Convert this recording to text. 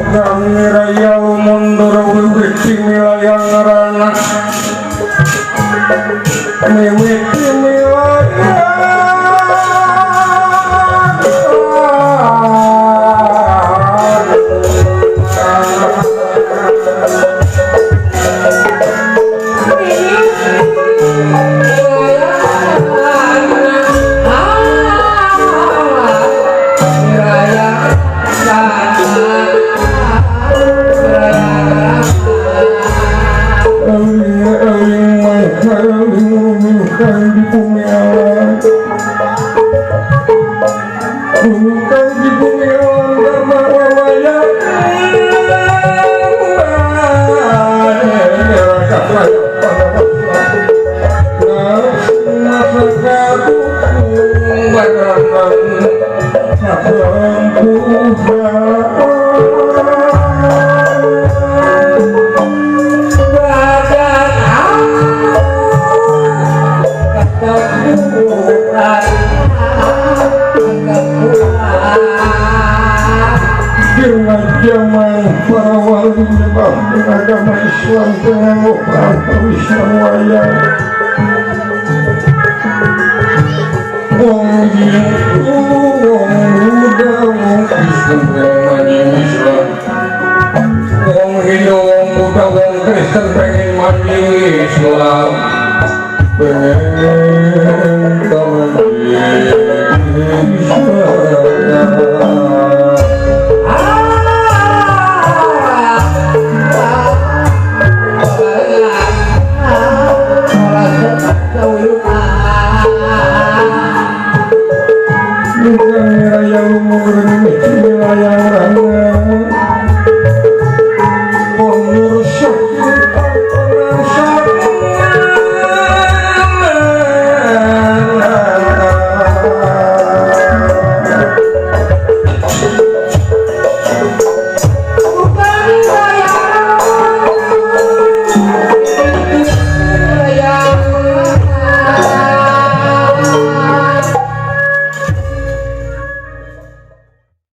Kami raya mundur wiwiti wilayah ngerana wiwiti wilayah zaman para wali menyebabkan agama Islam dengan Islam wayang wong itu wong muda wong Islam pengen Islam wong Hindu wong muda wong Kristen pengen mandi Islam pengen yang